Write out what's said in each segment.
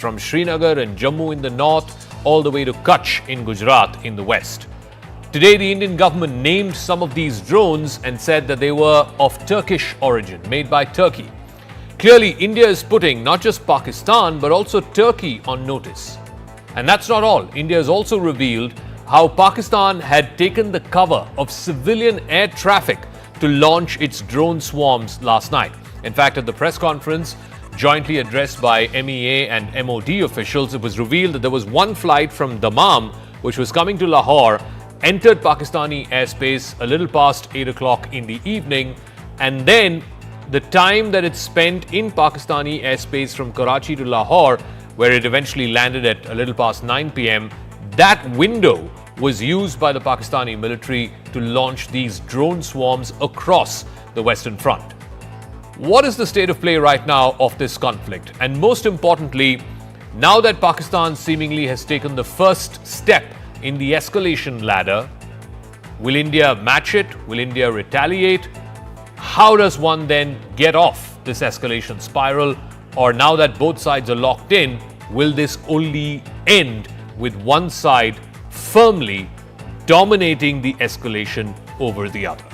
from Srinagar and Jammu in the north all the way to Kutch in Gujarat in the west. Today, the Indian government named some of these drones and said that they were of Turkish origin, made by Turkey. Clearly, India is putting not just Pakistan but also Turkey on notice. And that's not all. India has also revealed how Pakistan had taken the cover of civilian air traffic to launch its drone swarms last night. In fact, at the press conference jointly addressed by MEA and MOD officials, it was revealed that there was one flight from Dammam which was coming to Lahore, entered Pakistani airspace a little past 8 o'clock in the evening, and then the time that it spent in Pakistani airspace from Karachi to Lahore, where it eventually landed at a little past 9 p.m., that window was used by the Pakistani military to launch these drone swarms across the Western Front. What is the state of play right now of this conflict? And most importantly, now that Pakistan seemingly has taken the first step in the escalation ladder, will India match it? Will India retaliate? How does one then get off this escalation spiral? Or now that both sides are locked in, will this only end with one side firmly dominating the escalation over the other?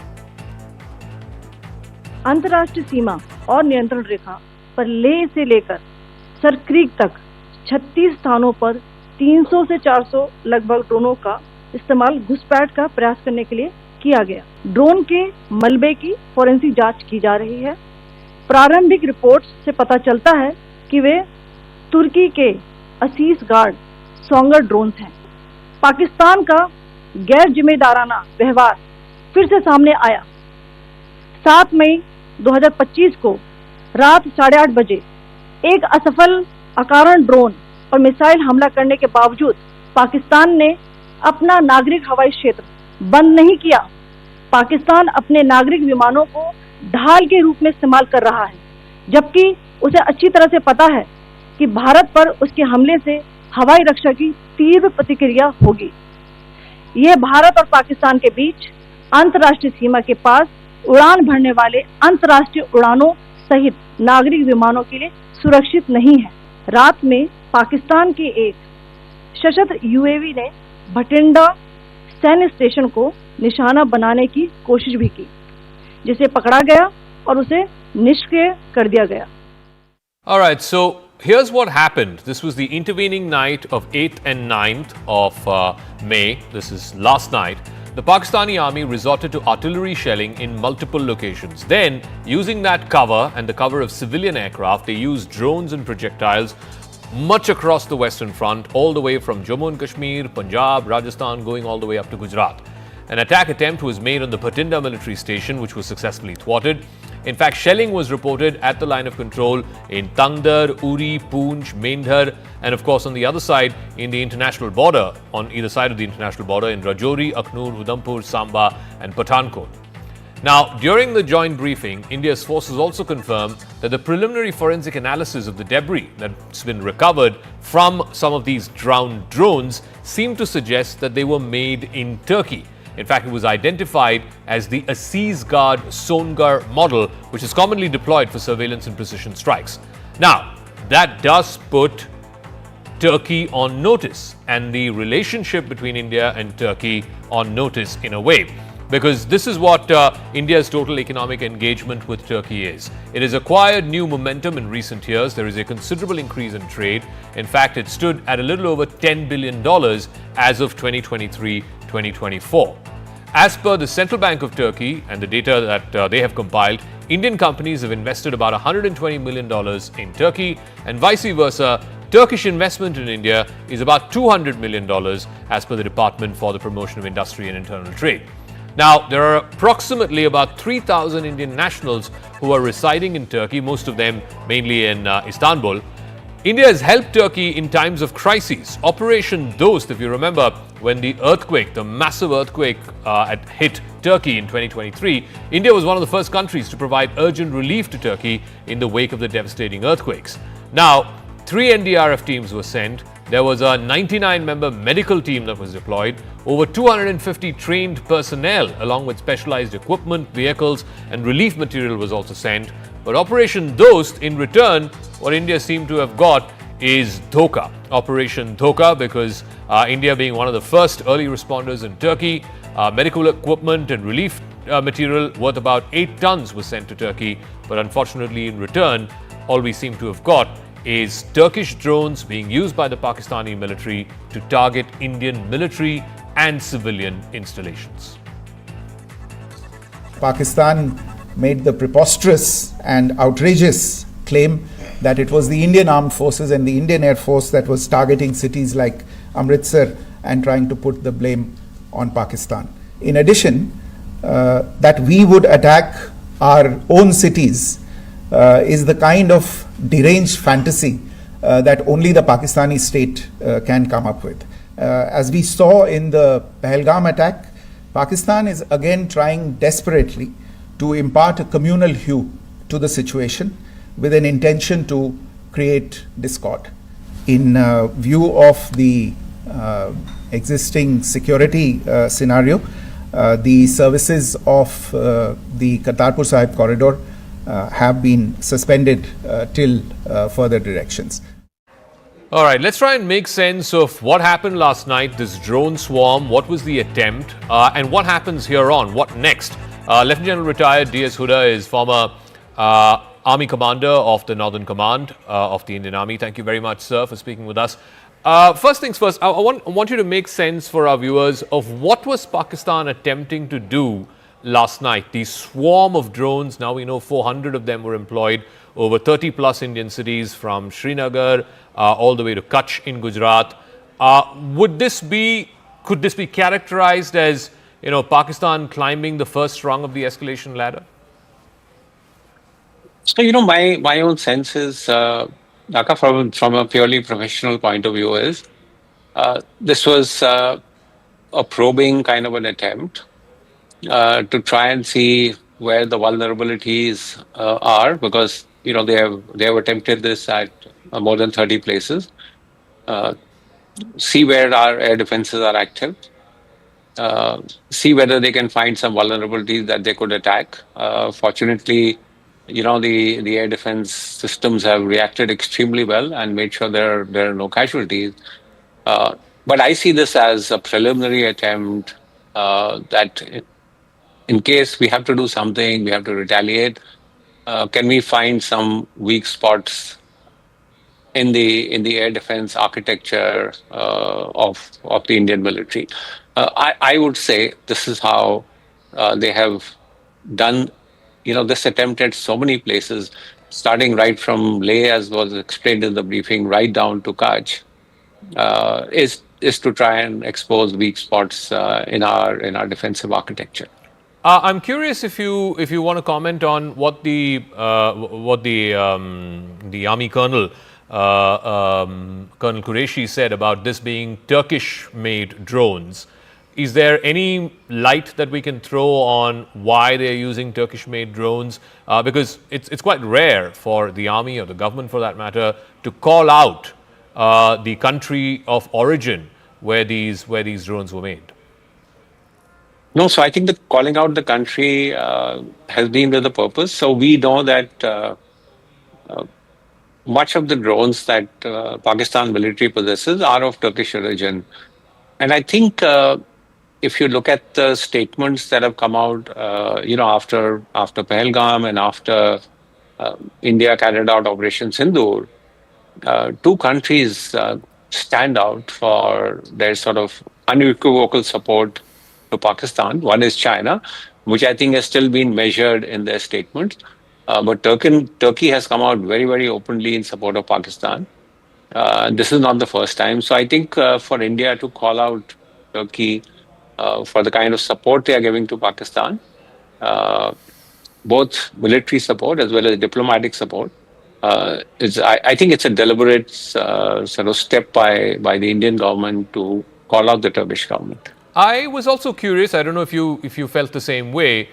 अंतर्राष्ट्रीय सीमा और नियंत्रण रेखा पर लेह से लेकर sir creek तक 36 स्थानों पर 300 से 400 लगभग ड्रोनों का इस्तेमाल घुसपैठ का प्रयास करने के लिए किया गया। ड्रोन के मलबे की फोरेंसिक जांच की जा रही है। प्रारंभिक रिपोर्ट्स से पता चलता है कि वे तुर्की के असीस गार्ड सोंगर ड्रोन्स हैं। पाकिस्तान का गैर जिम्मेदाराना व्यवहार फिर से सामने आया। 7 मई 2025 को रात 8:30 बजे एक असफल अकारण ड्रोन और मिसाइल हमला करने के बावजूद पाकिस्तान ने अपना नागरिक हवाई क्षेत्र बंद नहीं किया। पाकिस्तान अपने नागरिक विमानों को ढाल के रूप में इस्तेमाल कर रहा है, जबकि उसे अच्छी तरह से पता है कि भारत पर उसके हमले से हवाई रक्षा की तीव्र प्रतिक्रिया होगी। यह भारत और पाकिस्तान के बीच अंतर्राष्ट्रीय सीमा के पास उड़ान भरने वाले अंतर्राष्ट्रीय उड़ानों सहित नागरिक विमानों के लिए सुरक्षित नहीं है। रात में पाकिस्तान के एक सशस्त्र यूएवी ने भटिंडा सैन्य स्टेशन को निशाना बनाने की कोशिश भी की, जिसे पकड़ा गया और उसे निष्क्रिय कर दिया गया। All right, so here's what happened. This was the intervening night of 8th and 9th of May. This is last night. The Pakistani army resorted to artillery shelling in multiple locations. Then, using that cover and the cover of civilian aircraft, they used drones and projectiles much across the Western Front, all the way from Jammu and Kashmir, Punjab, Rajasthan, going all the way up to Gujarat. An attack attempt was made on the Bhatinda military station, which was successfully thwarted. In fact, shelling was reported at the line of control in Tangdar, Uri, Poonch, Mendhar, and of course on the other side in the international border, on either side of the international border in Rajouri, Aknoor, Udhampur, Samba and Pathankot. Now, during the joint briefing, India's forces also confirmed that the preliminary forensic analysis of the debris that's been recovered from some of these drowned drones seemed to suggest that they were made in Turkey. In fact, it was identified as the Aziz Guard Songar model, which is commonly deployed for surveillance and precision strikes. Now, that does put Turkey on notice, and the relationship between India and Turkey on notice in a way. Because this is what India's total economic engagement with Turkey is. It has acquired new momentum in recent years. There is a considerable increase in trade. In fact, it stood at a little over $10 billion as of 2023-2024. As per the Central Bank of Turkey and the data that they have compiled, Indian companies have invested about $120 million in Turkey, and vice versa. Turkish investment in India is about $200 million as per the Department for the Promotion of Industry and Internal Trade. Now, there are approximately about 3,000 Indian nationals who are residing in Turkey, most of them mainly in Istanbul. India has helped Turkey in times of crises. Operation Dost, if you remember, when the earthquake, the massive earthquake had hit Turkey in 2023, India was one of the first countries to provide urgent relief to Turkey in the wake of the devastating earthquakes. Now, 3 NDRF teams were sent. There was a 99-member medical team that was deployed, over 250 trained personnel along with specialized equipment, vehicles and relief material was also sent. But Operation Dost, in return, what India seemed to have got is Dhoka, Operation Dhoka, because India being one of the first early responders in Turkey, medical equipment and relief material worth about 8 tons was sent to Turkey, but unfortunately in return, all we seem to have got is Turkish drones being used by the Pakistani military to target Indian military and civilian installations. Pakistan made the preposterous and outrageous claim that it was the Indian Armed Forces and the Indian Air Force that was targeting cities like Amritsar and trying to put the blame on Pakistan. In addition, that we would attack our own cities is the kind of deranged fantasy that only the Pakistani state can come up with. As we saw in the Pahalgam attack, Pakistan is again trying desperately to impart a communal hue to the situation with an intention to create discord. In view of the existing security scenario, the services of the Kartarpur Sahib Corridor have been suspended till further directions. All right, let's try and make sense of what happened last night, this drone swarm, what was the attempt, and what happens here on, what next? Lieutenant General retired D.S. Huda is former Army Commander of the Northern Command of the Indian Army. Thank you very much, sir, for speaking with us. First things first, I want you to make sense for our viewers of what was Pakistan attempting to do last night. The swarm of drones, now we know 400 of them were employed over 30 plus Indian cities from Srinagar all the way to Kutch in Gujarat. Could this be characterized as, Pakistan climbing the first rung of the escalation ladder? So, my own sense is, Naka, from a purely professional point of view is, this was a probing kind of an attempt to try and see where the vulnerabilities are, because they have attempted this at more than 30 places. See where our air defenses are active. See whether they can find some vulnerabilities that they could attack. Fortunately, the air defense systems have reacted extremely well and made sure there are no casualties. But I see this as a preliminary attempt that in case we have to do something, we have to retaliate, can we find some weak spots in the air defense architecture of the Indian military? I would say this is how they have done this attempt at so many places, starting right from Leh, as was explained in the briefing, right down to Kutch, is to try and expose weak spots in our defensive architecture. I'm curious if you want to comment on what the army colonel Colonel Qureshi said about this being Turkish-made drones. Is there any light that we can throw on why they're using Turkish-made drones? Because it's quite rare for the army or the government, for that matter, to call out the country of origin where these drones were made. No, so I think the calling out the country has been with a purpose. So we know that much of the drones that Pakistan military possesses are of Turkish origin, and I think. If you look at the statements that have come out, after Pahalgam and after India carried out Operation Sindur, two countries stand out for their sort of unequivocal support to Pakistan. One is China, which I think has still been measured in their statements, but Turkey has come out very, very openly in support of Pakistan. This is not the first time. So I think for India to call out Turkey for the kind of support they are giving to Pakistan, both military support as well as diplomatic support, I think it's a deliberate sort of step by the Indian government to call out the Turkish government. I was also curious, I don't know if you felt the same way.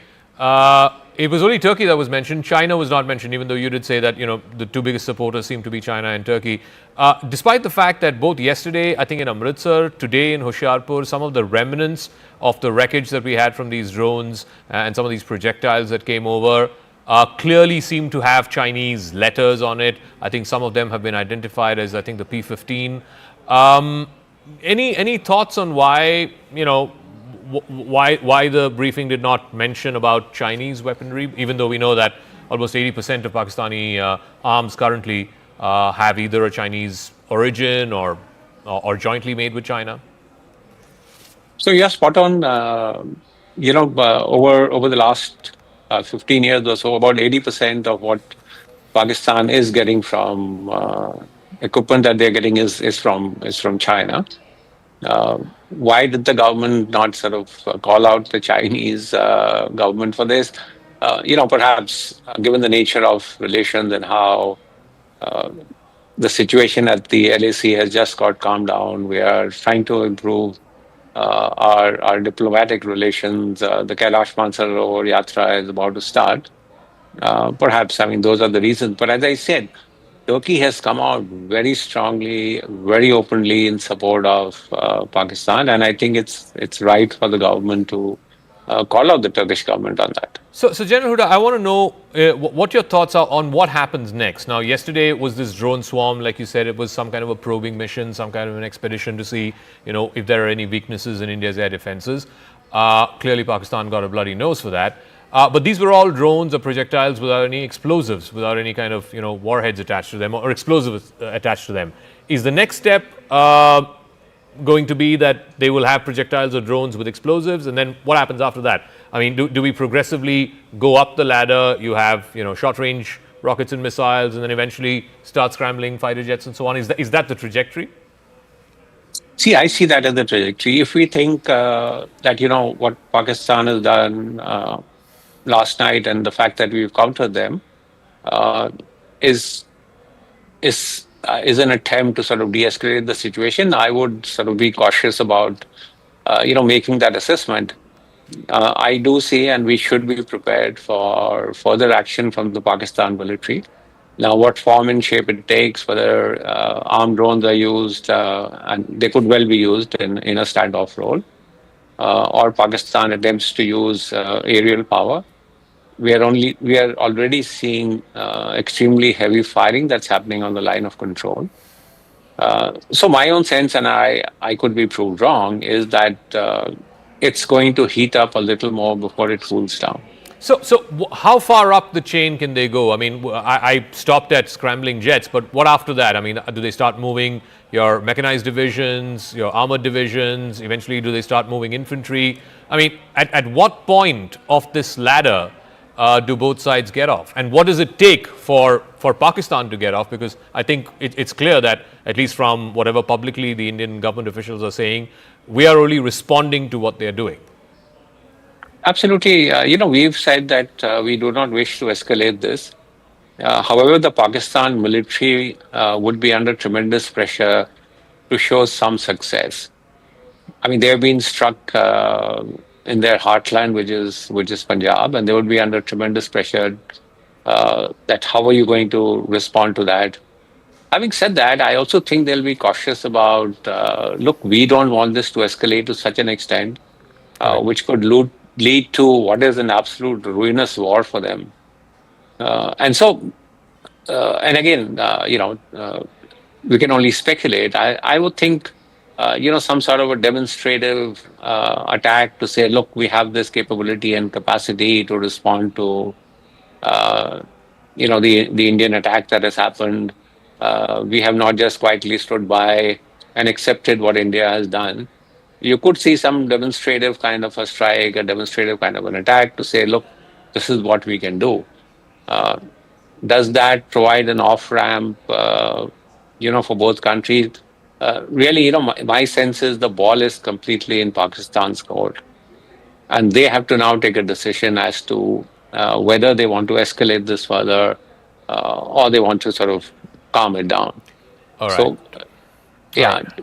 It was only Turkey that was mentioned. China was not mentioned, even though you did say that, the two biggest supporters seem to be China and Turkey. Despite the fact that both yesterday, I think in Amritsar, today in Hoshiarpur, some of the remnants of the wreckage that we had from these drones and some of these projectiles that came over clearly seem to have Chinese letters on it. I think some of them have been identified as, I think, the P-15. Any thoughts on why, why the briefing did not mention about Chinese weaponry, even though we know that almost 80% of Pakistani arms currently have either a Chinese origin or jointly made with China? So you're spot on. Over the last 15 years or so, about 80% of what Pakistan is getting from equipment that they're getting is from China. Why did the government not sort of call out the Chinese government for this? Perhaps given the nature of relations and how the situation at the LAC has just got calmed down, we are trying to improve our diplomatic relations. The Kailash Mansarovar Yatra is about to start. Perhaps, those are the reasons. But as I said, Turkey has come out very strongly, very openly in support of Pakistan, and I think it's right for the government to call out the Turkish government on that. So General Huda, I want to know what your thoughts are on what happens next. Now, yesterday was this drone swarm, like you said, it was some kind of a probing mission, some kind of an expedition to see, if there are any weaknesses in India's air defenses. Clearly, Pakistan got a bloody nose for that. But these were all drones or projectiles without any explosives, without any kind of warheads attached to them or explosives attached to them. Is the next step going to be that they will have projectiles or drones with explosives, and then what happens after that? Do we progressively go up the ladder? You have short-range rockets and missiles, and then eventually start scrambling fighter jets and so on. Is that the trajectory? See, I see that as the trajectory. If we think that what Pakistan has done last night and the fact that we've countered them is an attempt to sort of de-escalate the situation, I would sort of be cautious about making that assessment. I do see, and we should be prepared for further action from the Pakistan military. Now, what form and shape it takes, whether armed drones are used, and they could well be used in a standoff role, or Pakistan attempts to use aerial power. We are already seeing extremely heavy firing that's happening on the line of control. So my own sense, and I could be proved wrong, is that it's going to heat up a little more before it cools down. So how far up the chain can they go? I stopped at scrambling jets, but what after that? Do they start moving your mechanized divisions, your armored divisions? Eventually, do they start moving infantry? At what point of this ladder do both sides get off? And what does it take for Pakistan to get off? Because I think it's clear that, at least from whatever publicly the Indian government officials are saying, we are only responding to what they're doing. Absolutely. We've said that we do not wish to escalate this. However, the Pakistan military would be under tremendous pressure to show some success. They have been struck in their heartland, which is Punjab, and they would be under tremendous pressure that how are you going to respond to that? Having said that, I also think they'll be cautious about, look, we don't want this to escalate to such an extent, which could lead to what is an absolute ruinous war for them. And again, we can only speculate. I would think, some sort of a demonstrative attack to say, look, we have this capability and capacity to respond to, the Indian attack that has happened. We have not just quietly stood by and accepted what India has done. You could see some demonstrative kind of a strike, a demonstrative kind of an attack to say, look, this is what we can do. Does that provide an off-ramp, for both countries? Really, my sense is the ball is completely in Pakistan's court. And they have to now take a decision as to whether they want to escalate this further or they want to sort of calm it down. All right. So,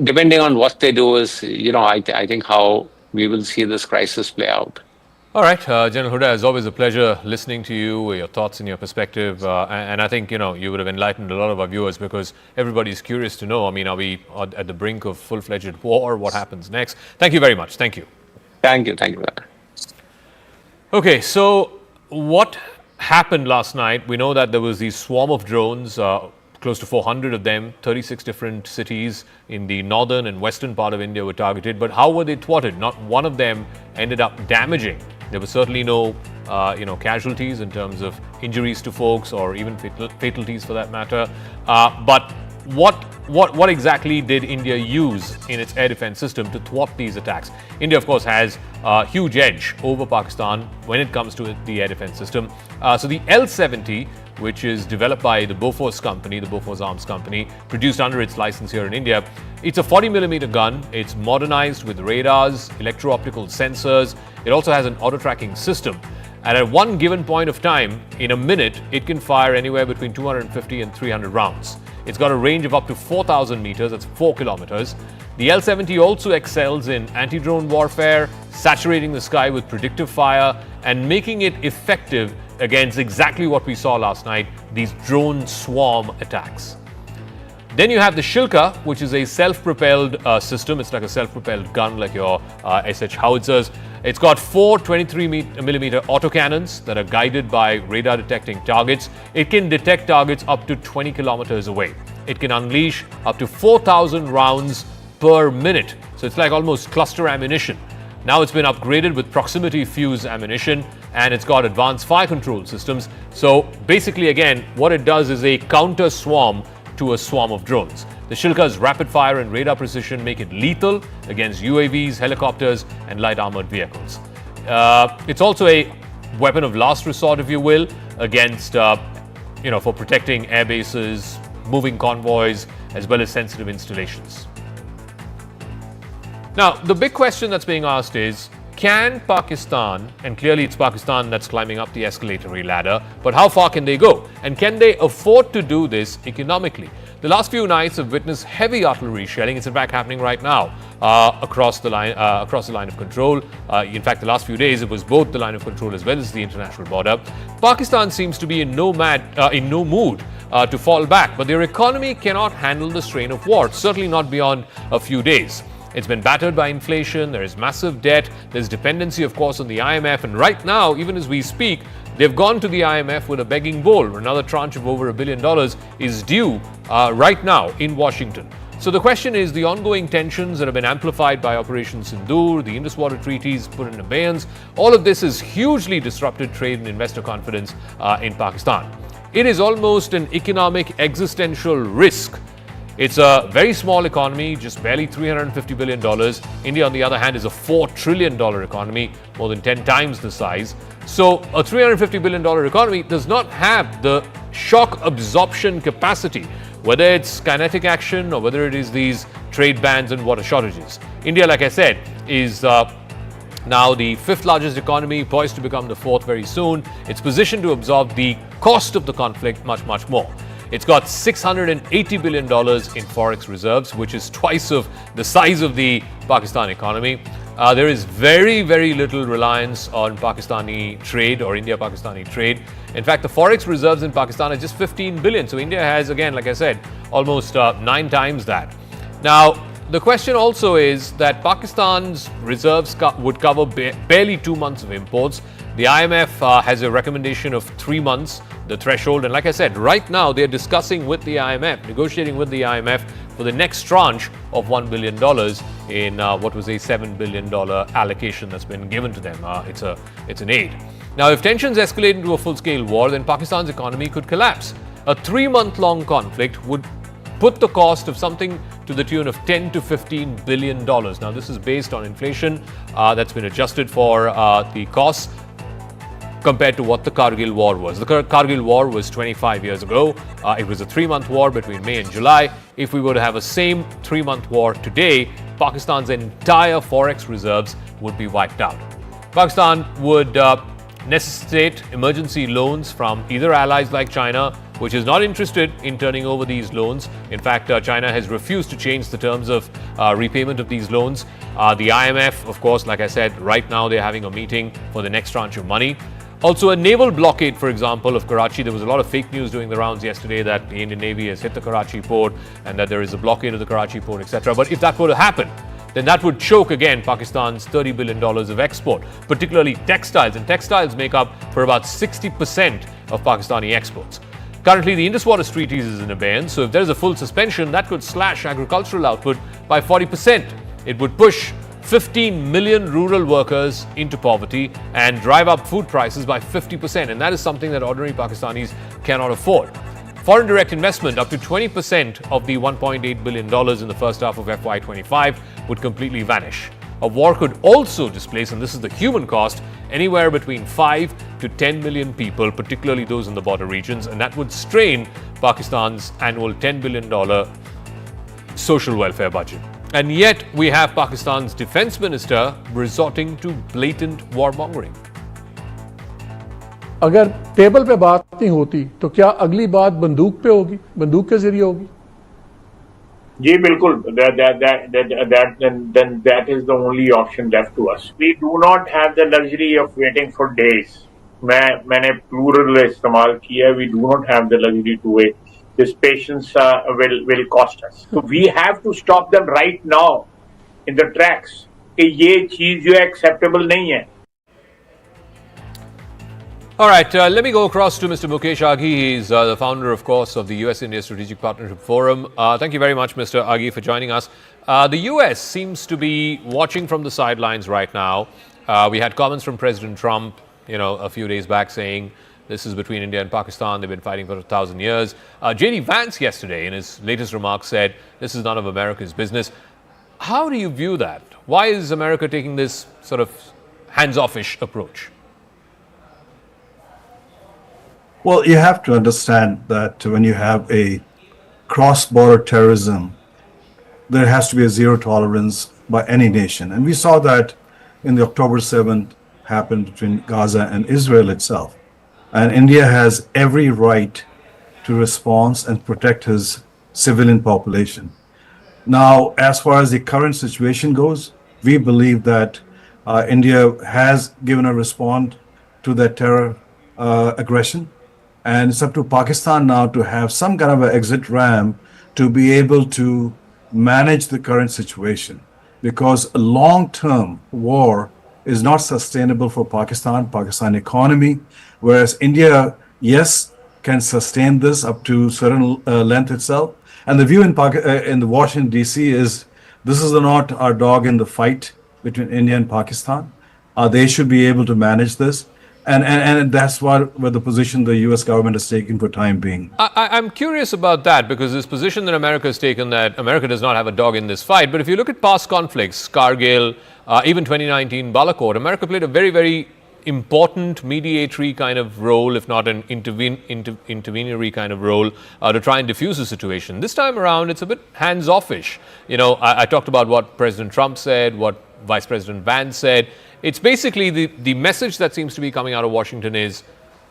depending on what they do is, I think how we will see this crisis play out. All right, General Huda, it's always a pleasure listening to you, your thoughts and your perspective. And I think, you would have enlightened a lot of our viewers because everybody's curious to know, are we at the brink of full-fledged war? What happens next? Thank you very much. Thank you. Thank you. Okay, so what happened last night, we know that there was the swarm of drones, close to 400 of them, 36 different cities in the northern and western part of India were targeted. But how were they thwarted? Not one of them ended up damaging. There were certainly no casualties in terms of injuries to folks or even fatalities for that matter. But what exactly did India use in its air defense system to thwart these attacks? India, of course, has a huge edge over Pakistan when it comes to the air defense system. So the L-70, which is developed by the Bofors company, the Bofors Arms Company, produced under its license here in India. It's a 40mm gun. It's modernized with radars, electro-optical sensors. It also has an auto-tracking system. And at one given point of time, in a minute, it can fire anywhere between 250 and 300 rounds. It's got a range of up to 4,000 meters, that's 4 kilometers. The L-70 also excels in anti-drone warfare, saturating the sky with predictive fire, and making it effective against exactly what we saw last night, these drone swarm attacks. Then you have the Shilka, which is a self-propelled system. It's like a self-propelled gun, like your SH howitzers. It's got 4 23mm autocannons that are guided by radar detecting targets. It can detect targets up to 20 kilometers away. It can unleash up to 4,000 rounds per minute. So it's like almost cluster ammunition. Now it's been upgraded with proximity fuse ammunition, and it's got advanced fire control systems. So basically, again, what it does is a counter swarm to a swarm of drones. The Shilka's rapid fire and radar precision make it lethal against UAVs, helicopters, and light armored vehicles. It's also a weapon of last resort, if you will, against, for protecting air bases, moving convoys, as well as sensitive installations. Now, the big question that's being asked is, can Pakistan, and clearly it's Pakistan that's climbing up the escalatory ladder, but how far can they go? And can they afford to do this economically? The last few nights have witnessed heavy artillery shelling. It's in fact happening right now across the line of control. In fact, the last few days, it was both the line of control as well as the international border. Pakistan seems to be in no mood to fall back, but their economy cannot handle the strain of war, certainly not beyond a few days. It's been battered by inflation, there is massive debt, there's dependency, of course, on the IMF, and right now, even as we speak, they've gone to the IMF with a begging bowl. Another tranche of over $1 billion is due right now in Washington. So the question is, the ongoing tensions that have been amplified by Operation Sindur, the Indus Water treaties put in abeyance, all of this has hugely disrupted trade and investor confidence in Pakistan. It is almost an economic existential risk. It's a very small economy, just barely $350 billion. India, on the other hand, is a $4 trillion economy, more than 10 times the size. So a $350 billion economy does not have the shock absorption capacity, whether it's kinetic action or whether it is these trade bans and water shortages. India, like I said, is now the 5th largest economy, poised to become the 4th very soon. It's positioned to absorb the cost of the conflict much, much more. It's got $680 billion in forex reserves, which is twice of the size of the Pakistan economy. There is very, very little reliance on Pakistani trade or India-Pakistani trade. In fact, the forex reserves in Pakistan are just 15 billion. So India has, again, like I said, almost 9 times that. Now, the question also is that Pakistan's reserves would cover barely 2 months of imports. The IMF has a recommendation of 3 months, the threshold. And like I said, right now they're discussing with the IMF, negotiating with the IMF for the next tranche of $1 billion in what was a $7 billion allocation that's been given to them. It's an aid. Now, if tensions escalate into a full-scale war, then Pakistan's economy could collapse. A 3-month-long conflict would put the cost of something to the tune of $10 to $15 billion. Now, this is based on inflation that's been adjusted for the costs compared to what the Kargil War was. The Kargil War was 25 years ago. It was a 3-month war between May and July. If we were to have a same 3-month war today, Pakistan's entire forex reserves would be wiped out. Pakistan would necessitate emergency loans from either allies like China, which is not interested in turning over these loans. In fact, China has refused to change the terms of repayment of these loans. The IMF, of course, like I said, right now they're having a meeting for the next tranche of money. Also, a naval blockade, for example, of Karachi. There was a lot of fake news doing the rounds yesterday that the Indian Navy has hit the Karachi port and that there is a blockade of the Karachi port, etc. But if that were to happen, then that would choke again Pakistan's $30 billion of export, particularly textiles. And textiles make up for about 60% of Pakistani exports. Currently, the Indus Waters Treaties is in abeyance, so if there is a full suspension, that could slash agricultural output by 40%. It would push 15 million rural workers into poverty and drive up food prices by 50%. And that is something that ordinary Pakistanis cannot afford. Foreign direct investment, up to 20% of the $1.8 billion in the first half of FY25, would completely vanish. A war could also displace, and this is the human cost, anywhere between 5 to 10 million people, particularly those in the border regions, and that would strain Pakistan's annual $10 billion social welfare budget. And yet, we have Pakistan's defense minister resorting to blatant warmongering. अगर table पे बात नहीं होती तो क्या अगली बात बंदूक पे होगी, बंदूक के जरिए होगी? जी बिल्कुल, then that is the only option left to us. We do not have the luxury of waiting for days. मैंने plural इस्तेमाल किया. We do not have the luxury to wait. This patience will cost us. So we have to stop them right now in the tracks. कि ये चीज जो acceptable नहीं है. All right, let me go across to Mr. Mukesh Aghi. He's the founder, of course, of the US-India Strategic Partnership Forum. Thank you very much, Mr. Aghi, for joining us. The US seems to be watching from the sidelines right now. We had comments from President Trump, a few days back saying this is between India and Pakistan. They've been fighting for 1,000 years. J.D. Vance yesterday, in his latest remarks, said this is none of America's business. How do you view that? Why is America taking this sort of hands-off-ish approach? Well, you have to understand that when you have a cross-border terrorism, there has to be a zero tolerance by any nation. And we saw that in the October 7th happened between Gaza and Israel itself. And India has every right to respond and protect his civilian population. Now, as far as the current situation goes, we believe that India has given a response to that terror aggression. And it's up to Pakistan now to have some kind of an exit ramp to be able to manage the current situation. Because a long-term war is not sustainable for Pakistan economy, whereas India, yes, can sustain this up to certain length itself. And the view in the Washington, D.C. is this is not our dog in the fight between India and Pakistan. They should be able to manage this. And that's where the position the U.S. government is taking for time being. I'm curious about that because this position that America has taken that America does not have a dog in this fight. But if you look at past conflicts, Kargil, even 2019 Balakot, America played a very, very important mediatory kind of role, if not an intervenery kind of role, to try and diffuse the situation. This time around, it's a bit hands-off-ish. I talked about what President Trump said, what Vice President Vance said. It's basically the message that seems to be coming out of Washington is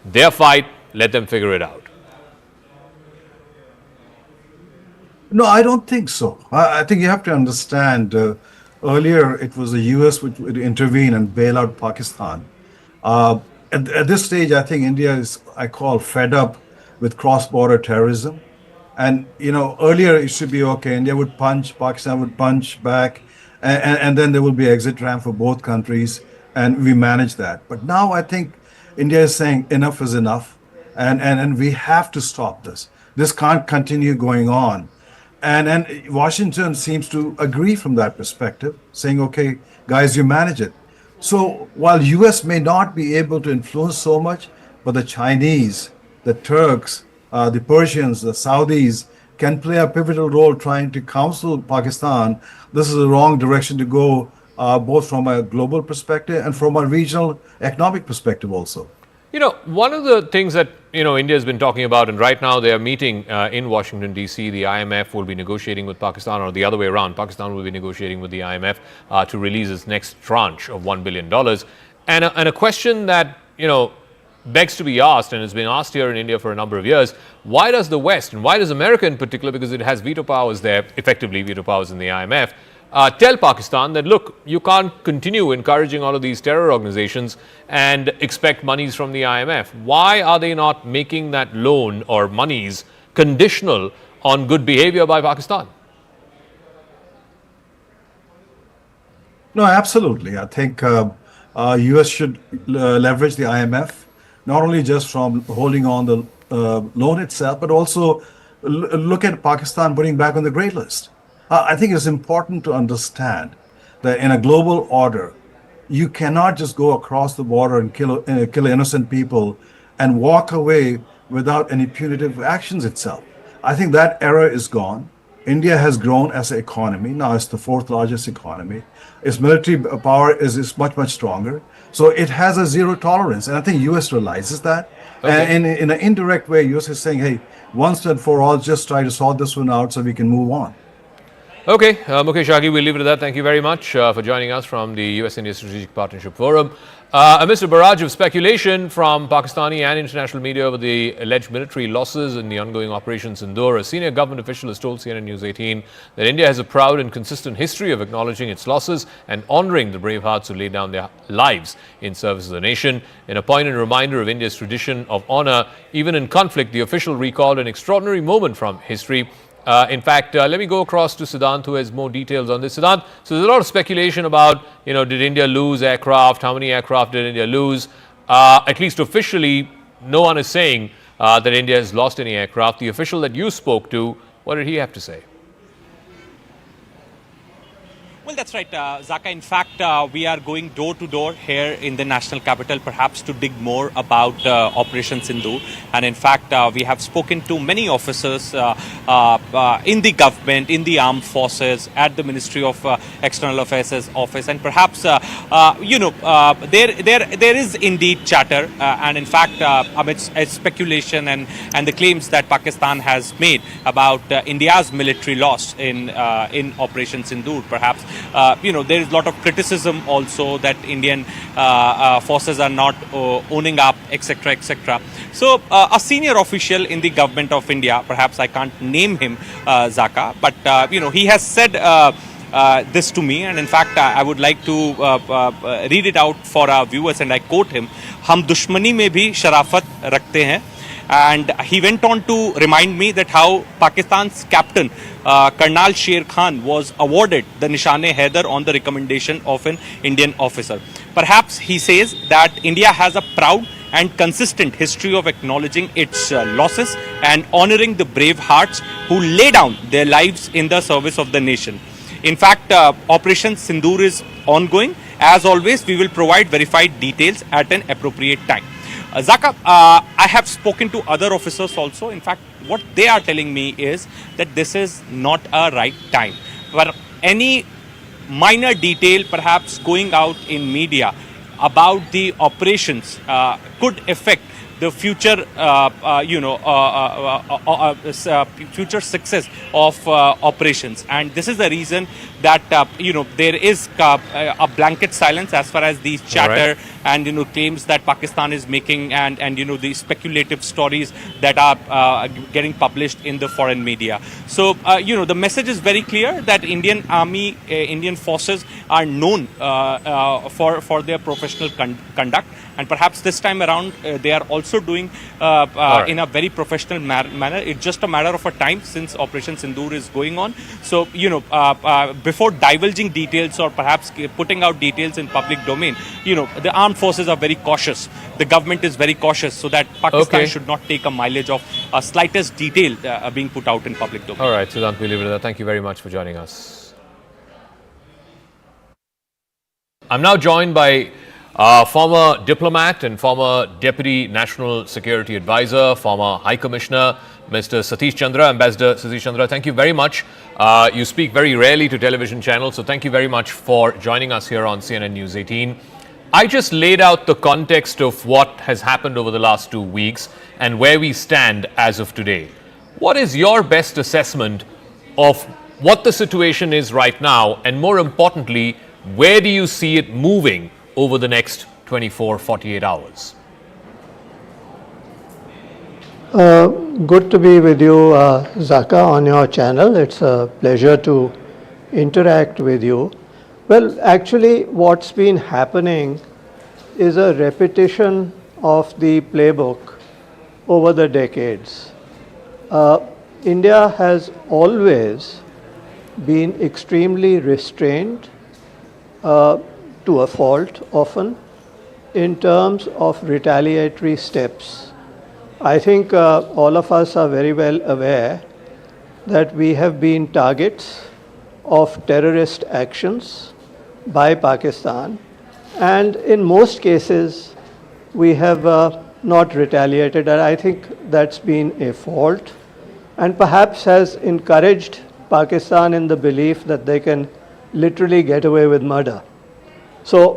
their fight, let them figure it out. No, I don't think so. I think you have to understand, earlier it was the U.S. which would intervene and bail out Pakistan. At this stage, I think India is, I call, fed up with cross-border terrorism. And, earlier it should be okay. India would punch, Pakistan would punch back. And then there will be exit ramp for both countries, and we manage that. But now I think India is saying enough is enough, and we have to stop this. This can't continue going on. And Washington seems to agree from that perspective, saying, okay, guys, you manage it. So while US may not be able to influence so much, but the Chinese, the Turks, the Persians, the Saudis, can play a pivotal role trying to counsel Pakistan. This is the wrong direction to go, both from a global perspective and from a regional economic perspective also. One of the things that, India has been talking about, and right now they are meeting in Washington, D.C., the IMF will be negotiating with Pakistan, or the other way around, Pakistan will be negotiating with the IMF to release its next tranche of $1 billion. And a question that, begs to be asked, and has been asked here in India for a number of years, why does the West, and why does America in particular, because it has veto powers there, effectively veto powers in the IMF, tell Pakistan that, look, you can't continue encouraging all of these terror organizations and expect monies from the IMF. Why are they not making that loan or monies conditional on good behavior by Pakistan? No, absolutely. I think U.S. should leverage the IMF, not only just from holding on the loan itself, but also look at Pakistan putting back on the grey list. I think it's important to understand that in a global order, you cannot just go across the border and kill innocent people and walk away without any punitive actions itself. I think that era is gone. India has grown as an economy. Now it's the fourth largest economy. Its military power is much, much stronger. So it has a zero tolerance. And I think US realizes that. Okay. And in an indirect way, US is saying, hey, once and for all, just try to sort this one out so we can move on. Okay, Mukesh Aghi, we'll leave it at that. Thank you very much for joining us from the US-India Strategic Partnership Forum. Amidst a barrage of speculation from Pakistani and international media over the alleged military losses in the ongoing Operation Sindoor, a senior government official has told CNN News 18 that India has a proud and consistent history of acknowledging its losses and honouring the brave hearts who laid down their lives in service of the nation. In a poignant reminder of India's tradition of honour, even in conflict, the official recalled an extraordinary moment from history. In fact, let me go across to Siddhant, who has more details on this. Siddhant, so there's a lot of speculation about, did India lose aircraft? How many aircraft did India lose? At least officially, no one is saying that India has lost any aircraft. The official that you spoke to, what did he have to say? Well, that's right, Zaka. In fact, we are going door to door here in the national capital, perhaps to dig more about Operation Sindur. And in fact, we have spoken to many officers in the government, in the armed forces, at the Ministry of External Affairs office, and perhaps there is indeed chatter, and in fact, amidst speculation and the claims that Pakistan has made about India's military loss in Operation Sindur, perhaps. There is a lot of criticism also that Indian forces are not owning up, etc., etc. So, a senior official in the government of India, perhaps I can't name him, Zaka, but he has said this to me, and in fact, I would like to read it out for our viewers, and I quote him: "हम दुश्मनी में भी शराफत रखते हैं." And he went on to remind me that how Pakistan's captain, Karnal Sher Khan, was awarded the Nishan-e-Haider on the recommendation of an Indian officer. Perhaps he says that India has a proud and consistent history of acknowledging its losses and honoring the brave hearts who lay down their lives in the service of the nation. In fact, Operation Sindur is ongoing. As always, we will provide verified details at an appropriate time. Zaka, I have spoken to other officers also. In fact, what they are telling me is that this is not a right time. But any minor detail perhaps going out in media about the operations could affect the future, future success of operations. And this is the reason that, there is a blanket silence as far as these chatter and, claims that Pakistan is making and the speculative stories that are getting published in the foreign media. So, the message is very clear that Indian Army, Indian forces are known for their professional conduct. And perhaps this time around, they are also doing in a very professional manner. It's just a matter of a time since Operation Sindur is going on. So, before divulging details or perhaps putting out details in public domain, the armed forces are very cautious. The government is very cautious so that Pakistan should not take a mileage of slightest detail being put out in public domain. All right, Siddhant, we'll leave it at that. Thank you very much for joining us. I'm now joined by former diplomat and former Deputy National Security Advisor, former High Commissioner, Mr. Satish Chandra, Ambassador Satish Chandra. Thank you very much. You speak very rarely to television channels, so thank you very much for joining us here on CNN News 18. I just laid out the context of what has happened over the last 2 weeks and where we stand as of today. What is your best assessment of what the situation is right now, and more importantly, where do you see it moving over the next 24, 48 hours? Good to be with you, Zaka, on your channel. It's a pleasure to interact with you. Well, actually, what's been happening is a repetition of the playbook over the decades. India has always been extremely restrained to a fault often in terms of retaliatory steps. I think all of us are very well aware that we have been targets of terrorist actions by Pakistan, and in most cases we have not retaliated, and I think that's been a fault and perhaps has encouraged Pakistan in the belief that they can literally get away with murder. So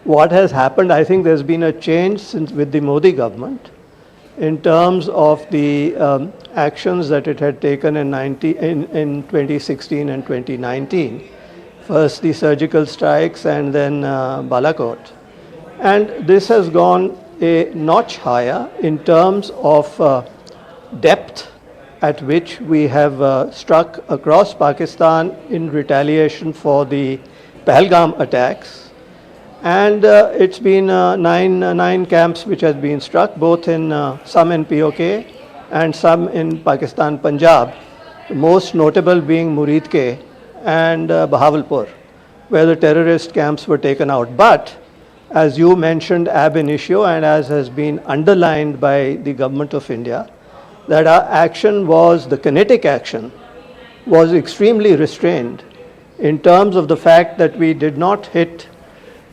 what has happened, I think there's been a change since with the Modi government in terms of the actions that it had taken in 2016 and 2019. First the surgical strikes and then Balakot. And this has gone a notch higher in terms of depth at which we have struck across Pakistan in retaliation for the Pahalgam attacks. And it's been nine camps which has been struck, both in some in POK and some in Pakistan, Punjab, the most notable being Muridke and Bahawalpur, where the terrorist camps were taken out. But as you mentioned ab initio, and as has been underlined by the Government of India, that our action was, the kinetic action, was extremely restrained in terms of the fact that we did not hit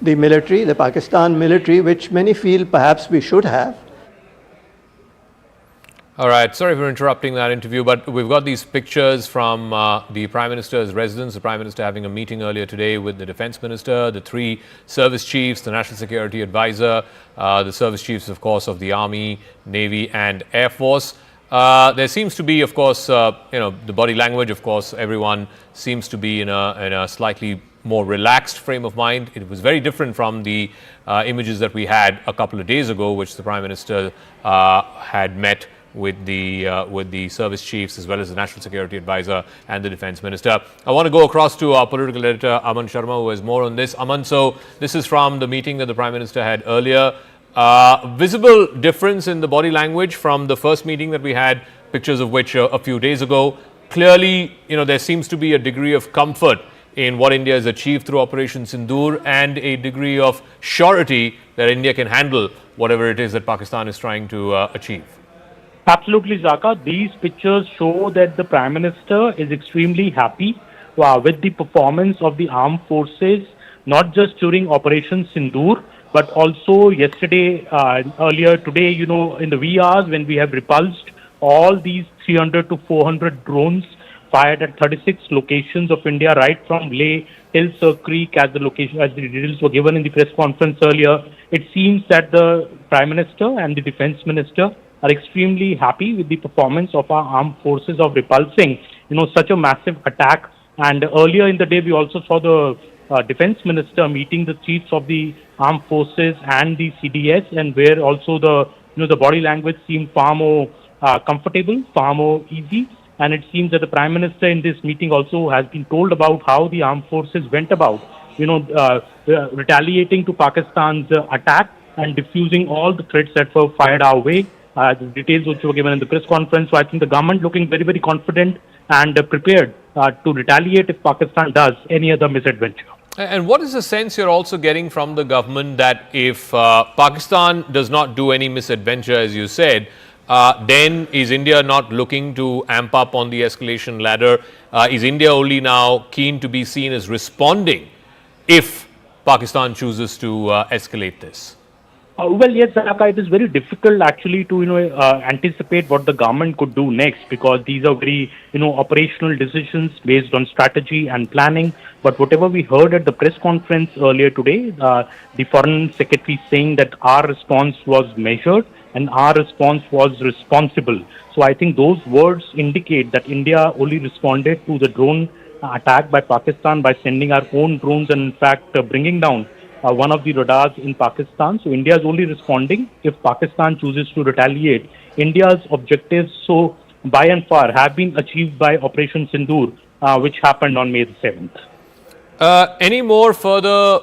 the military, the Pakistan military, which many feel perhaps we should have. All right, sorry for interrupting that interview, but we've got these pictures from the Prime Minister's residence, the Prime Minister having a meeting earlier today with the Defence Minister, the three service chiefs, the National Security Advisor, the service chiefs, of course, of the Army, Navy and Air Force. There seems to be, of course, the body language, of course, everyone seems to be in a slightly more relaxed frame of mind. It was very different from the images that we had a couple of days ago, which the Prime Minister had met with the service chiefs as well as the National Security Advisor and the Defence Minister. I want to go across to our political editor Aman Sharma, who has more on this. Aman, so this is from the meeting that the Prime Minister had earlier. Visible difference in the body language from the first meeting that we had, pictures of which a few days ago. Clearly, there seems to be a degree of comfort in what India has achieved through Operation Sindur and a degree of surety that India can handle whatever it is that Pakistan is trying to achieve. Absolutely, Zaka. These pictures show that the Prime Minister is extremely happy with the performance of the armed forces, not just during Operation Sindur, but also yesterday, earlier today, in the wee hours when we have repulsed all these 300 to 400 drones fired at 36 locations of India, right from Leh till Sir Creek, as the details were given in the press conference earlier. It seems that the Prime Minister and the Defence Minister are extremely happy with the performance of our armed forces of repulsing, such a massive attack. And earlier in the day, we also saw the Defence Minister meeting the chiefs of the armed forces and the CDS, and where also the body language seemed far more comfortable, far more easy. And it seems that the Prime Minister in this meeting also has been told about how the armed forces went about, retaliating to Pakistan's attack and diffusing all the threats that were fired our way. The details which were given in the press conference. So I think the government looking very, very confident and prepared to retaliate if Pakistan does any other misadventure. And what is the sense you're also getting from the government that if Pakistan does not do any misadventure, as you said, then is India not looking to amp up on the escalation ladder? Is India only now keen to be seen as responding if Pakistan chooses to escalate this? Well, yes, Zaka, it is very difficult actually to anticipate what the government could do next, because these are very operational decisions based on strategy and planning. But whatever we heard at the press conference earlier today, the Foreign Secretary saying that our response was measured and our response was responsible. So I think those words indicate that India only responded to the drone attack by Pakistan by sending our own drones and in fact bringing down one of the radars in Pakistan. So India is only responding if Pakistan chooses to retaliate. India's objectives, so by and far, have been achieved by Operation Sindur, which happened on May the 7th. Any more further,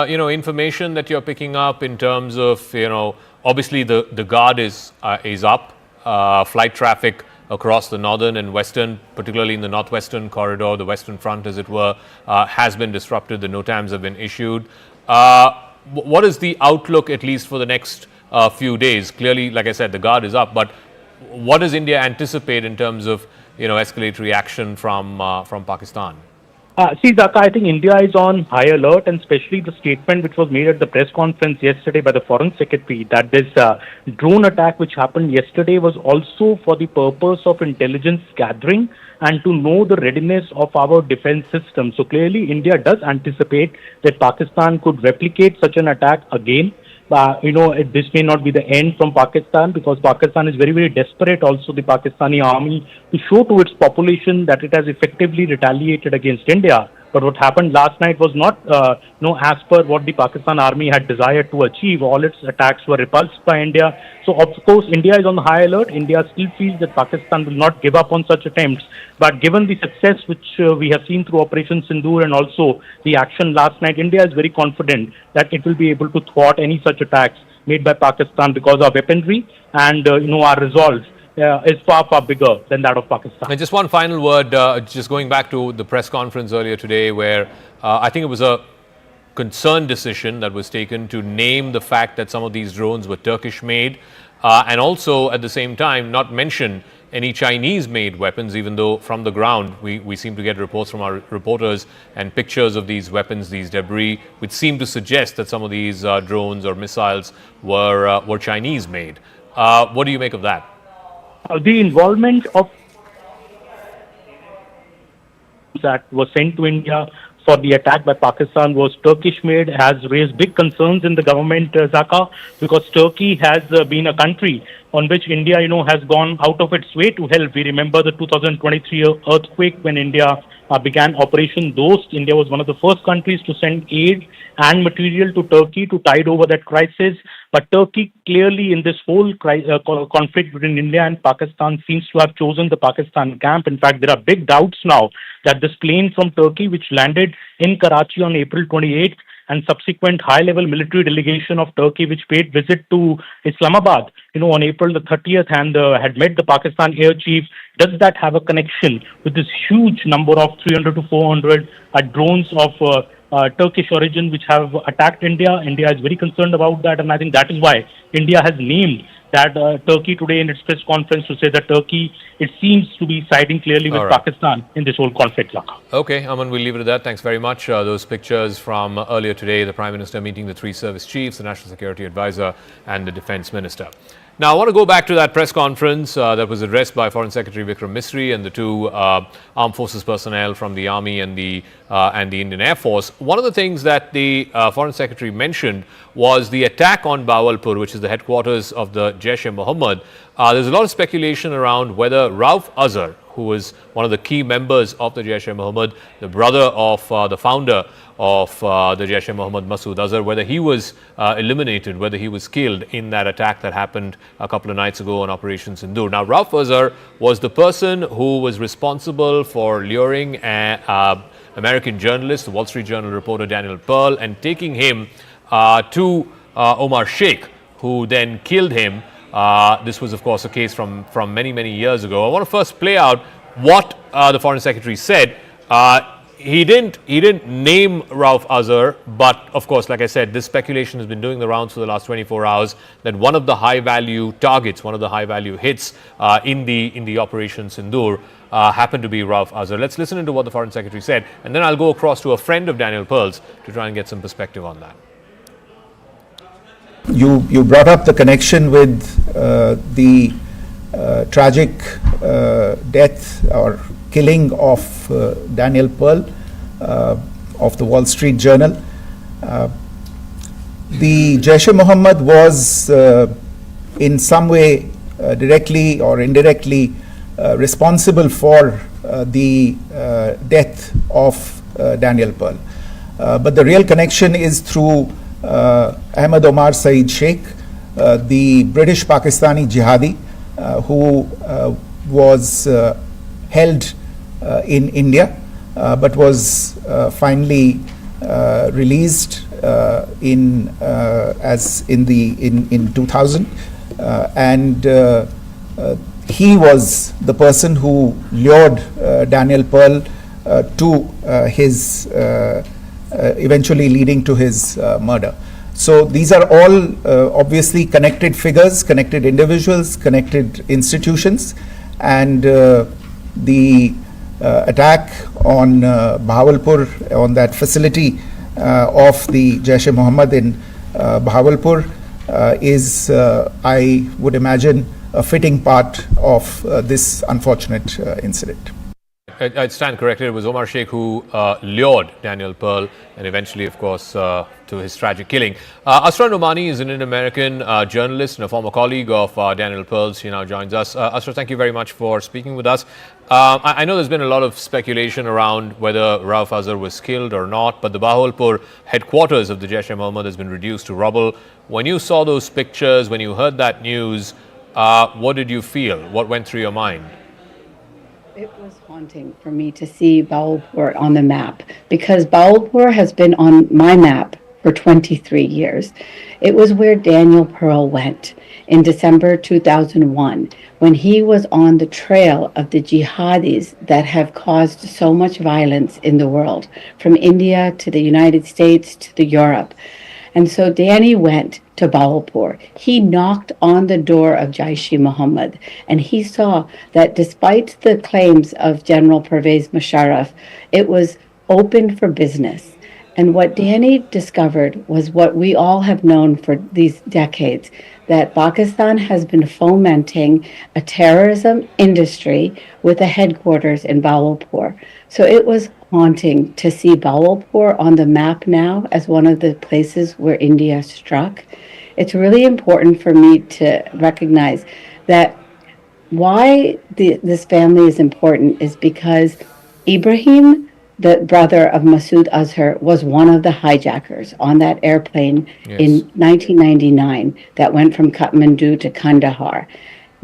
information that you're picking up in terms of, obviously the guard is up, flight traffic across the northern and western, particularly in the northwestern corridor, the western front, as it were, has been disrupted. The NOTAMs have been issued. What is the outlook, at least for the next few days? Clearly, like I said, the guard is up, but what does India anticipate in terms of escalatory action from Pakistan? See, Zaka, I think India is on high alert, and especially the statement which was made at the press conference yesterday by the Foreign Secretary that this drone attack which happened yesterday was also for the purpose of intelligence gathering and to know the readiness of our defense system. So clearly, India does anticipate that Pakistan could replicate such an attack again. This may not be the end from Pakistan, because Pakistan is very, very desperate, also the Pakistani army, to show to its population that it has effectively retaliated against India. But what happened last night was not as per what the Pakistan army had desired to achieve. All its attacks were repulsed by India. So, of course, India is on high alert. India still feels that Pakistan will not give up on such attempts. But given the success which we have seen through Operation Sindur and also the action last night, India is very confident that it will be able to thwart any such attacks made by Pakistan, because our weaponry and our resolve is far, far bigger than that of Pakistan. And just one final word, just going back to the press conference earlier today, where I think it was a concerned decision that was taken to name the fact that some of these drones were Turkish made, and also at the same time not mention any Chinese made weapons, even though from the ground we seem to get reports from our reporters and pictures of these weapons, these debris, which seem to suggest that some of these drones or missiles were Chinese made. What do you make of that? The involvement of that was sent to India for the attack by Pakistan was Turkish made has raised big concerns in the government, Zaka, because Turkey has been a country on which India, has gone out of its way to help. We remember the 2023 earthquake when India began Operation Dost. India was one of the first countries to send aid and material to Turkey to tide over that crisis. But Turkey clearly in this whole conflict between India and Pakistan seems to have chosen the Pakistan camp. In fact, there are big doubts now that this plane from Turkey, which landed in Karachi on April 28th, and subsequent high-level military delegation of Turkey, which paid visit to Islamabad, on April the 30th and had met the Pakistan air chief, does that have a connection with this huge number of 300 to 400 drones of Turkish origin which have attacked India? India is very concerned about that, and I think that is why India has named that Turkey today in its press conference to say that Turkey, it seems to be siding clearly with Pakistan in this whole conflict. Okay, Aman, we'll leave it at that. Thanks very much. Those pictures from earlier today, the Prime Minister meeting the three service chiefs, the National Security Advisor and the Defence Minister. Now, I want to go back to that press conference that was addressed by Foreign Secretary Vikram Misri and the two armed forces personnel from the Army and the Indian Air Force. One of the things that the Foreign Secretary mentioned was the attack on Bahawalpur, which is the headquarters of the Jaish-e-Mohammed. There's a lot of speculation around whether Rauf Azhar, who was one of the key members of the Jaish-e-Mohammed, the brother of the founder of the Jaish-e-Mohammed, Masood Azhar, whether he was eliminated, whether he was killed in that attack that happened a couple of nights ago on Operation Sindur. Now, Rauf Azhar was the person who was responsible for luring American journalist, the Wall Street Journal reporter Daniel Pearl, and taking him to Omar Sheikh, who then killed him. This was, of course, a case from many, many years ago. I want to first play out what the Foreign Secretary said. He didn't name Rauf Azhar, but of course, like I said, this speculation has been doing the rounds for the last 24 hours that one of the high-value targets, one of the high-value hits in the Operation Sindur happened to be Rauf Azhar. Let's listen into what the Foreign Secretary said, and then I'll go across to a friend of Daniel Pearl's to try and get some perspective on that. You brought up the connection with the tragic death or killing of Daniel Pearl of the Wall Street Journal. The Jaish-e-Mohammed was in some way directly or indirectly responsible for the death of Daniel Pearl. But the real connection is through Ahmad Omar Saeed Sheikh, the British Pakistani jihadi who was held in India but was finally released in 2000, and he was the person who lured Daniel Pearl to his eventually leading to his murder. So these are all obviously connected figures, connected individuals, connected institutions, and the attack on Bahawalpur, on that facility of the Jaish-e-Mohammed in Bahawalpur is, I would imagine, a fitting part of this unfortunate incident. I stand corrected. It was Omar Sheikh who lured Daniel Pearl and eventually, of course, to his tragic killing. Asra Nomani is an Indian-American journalist and a former colleague of Daniel Pearl's. She now joins us. Asra, thank you very much for speaking with us. I know there's been a lot of speculation around whether Rauf Azhar was killed or not, but the Bahawalpur headquarters of the Jaish-e-Mohammed has been reduced to rubble. When you saw those pictures, when you heard that news, what did you feel? What went through your mind? It was haunting for me to see Bahawalpur on the map, because Bahawalpur has been on my map for 23 years. It was where Daniel Pearl went in December 2001, when he was on the trail of the jihadis that have caused so much violence in the world, from India to the United States to Europe. And so Danny went to Bahawalpur. He knocked on the door of Jaish-e-Mohammed, and he saw that despite the claims of General Pervez Musharraf, it was open for business. And what Danny discovered was what we all have known for these decades, that Pakistan has been fomenting a terrorism industry with a headquarters in Bahawalpur. So it was haunting to see Bahawalpur on the map now as one of the places where India struck. It's really important for me to recognize that why this family is important is because Ibrahim, the brother of Masood Azhar, was one of the hijackers on that airplane in 1999 that went from Kathmandu to Kandahar.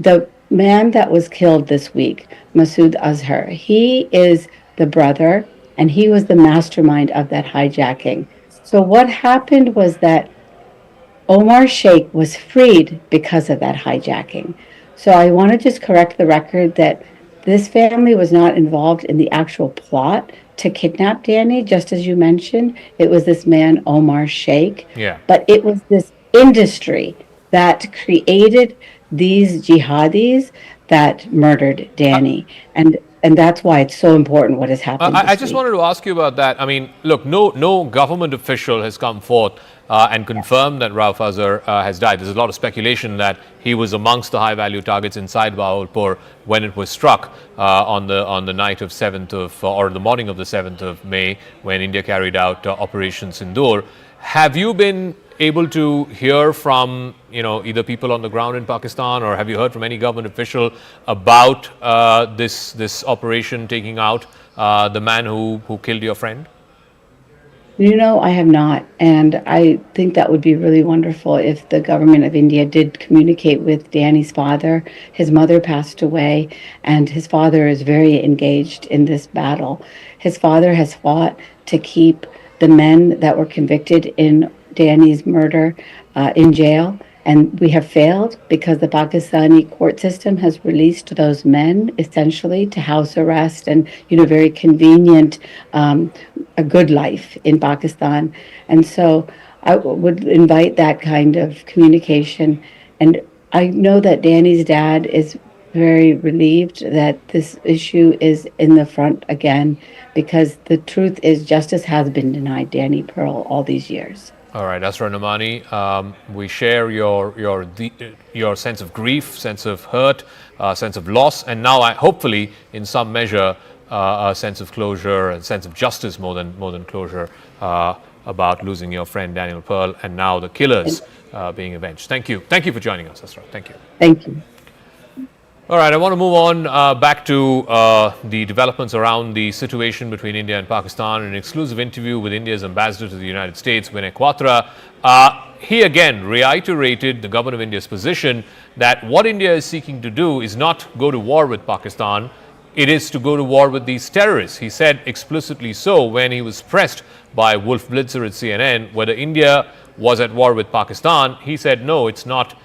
The man that was killed this week, Masood Azhar, he is the brother, and he was the mastermind of that hijacking. So what happened was that Omar Sheikh was freed because of that hijacking. So I want to just correct the record that this family was not involved in the actual plot to kidnap Danny, just as you mentioned. It was this man, Omar Sheikh. Yeah. But it was this industry that created these jihadis that murdered Danny. And that's why it's so important what has happened. I just wanted to ask you about that. I mean, look, no government official has come forth and confirmed that Rauf Azhar has died. There's a lot of speculation that he was amongst the high-value targets inside Bahawalpur when it was struck on the night of 7th of, or the morning of the 7th of May, when India carried out Operation Sindur. Have you been able to hear from, either people on the ground in Pakistan, or have you heard from any government official about this operation taking out the man who killed your friend? I have not. And I think that would be really wonderful if the government of India did communicate with Danny's father. His mother passed away, and his father is very engaged in this battle. His father has fought to keep the men that were convicted in Danny's murder in jail, and we have failed because the Pakistani court system has released those men essentially to house arrest and very convenient a good life in Pakistan. And so I would invite that kind of communication. And I know that Danny's dad is very relieved that this issue is in the front again, because the truth is justice has been denied Danny Pearl all these years. All right, Asra Nomani, we share your sense of grief, sense of hurt, sense of loss, and now hopefully in some measure a sense of closure, a sense of justice more than closure about losing your friend Daniel Pearl, and now the killers being avenged. Thank you for joining us, Asra. Thank you. Thank you. All right, I want to move on back to the developments around the situation between India and Pakistan. In an exclusive interview with India's ambassador to the United States, Vinay Quatra, he again reiterated the government of India's position that what India is seeking to do is not go to war with Pakistan, it is to go to war with these terrorists. He said explicitly so when he was pressed by Wolf Blitzer at CNN whether India was at war with Pakistan. He said, no, it's not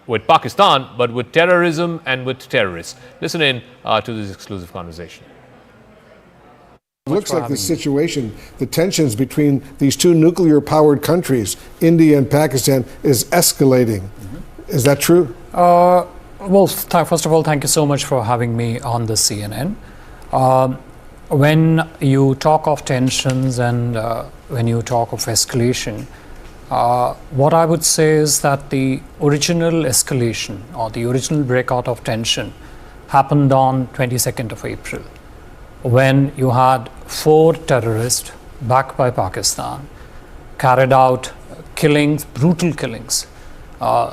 with Pakistan, but with terrorism and with terrorists. Listen in to this exclusive conversation. It looks like the situation, the tensions between these two nuclear-powered countries, India and Pakistan, is escalating. Is that true? Well, first of all, thank you so much for having me on the CNN. When you talk of tensions and when you talk of escalation, what I would say is that the original escalation or the original breakout of tension happened on 22nd of April, when you had 4 terrorists backed by Pakistan carried out killings, brutal killings,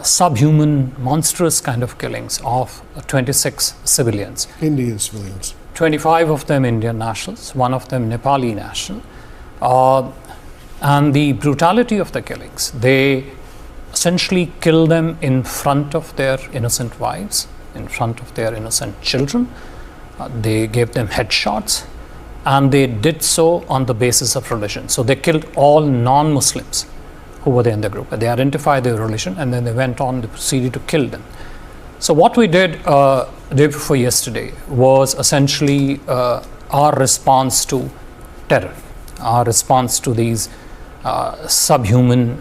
subhuman, monstrous kind of killings of 26 civilians. Indian civilians. 25 of them Indian nationals, 1 of them Nepali national. And the brutality of the killings, they essentially kill them in front of their innocent wives, in front of their innocent children. They gave them headshots, and they did so on the basis of religion. So they killed all non-Muslims who were there in the group. They identified their religion, and then they went on to proceed to kill them. So what we did day before yesterday was essentially our response to terror, our response to these subhuman...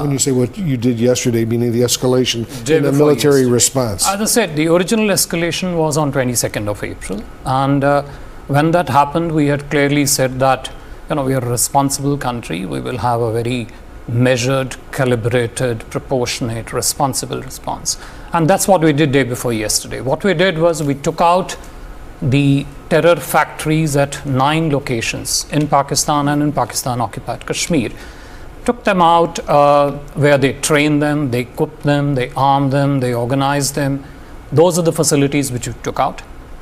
when you say what you did yesterday, meaning the escalation in the military response. As I said, the original escalation was on 22nd of April. And when that happened, we had clearly said that, we are a responsible country. We will have a very measured, calibrated, proportionate, responsible response. And that's what we did day before yesterday. What we did was we took out the terror factories at 9 locations in Pakistan and in Pakistan-occupied Kashmir. Took them out where they trained them, they equipped them, they armed them, they organized them. Those are the facilities which we took out.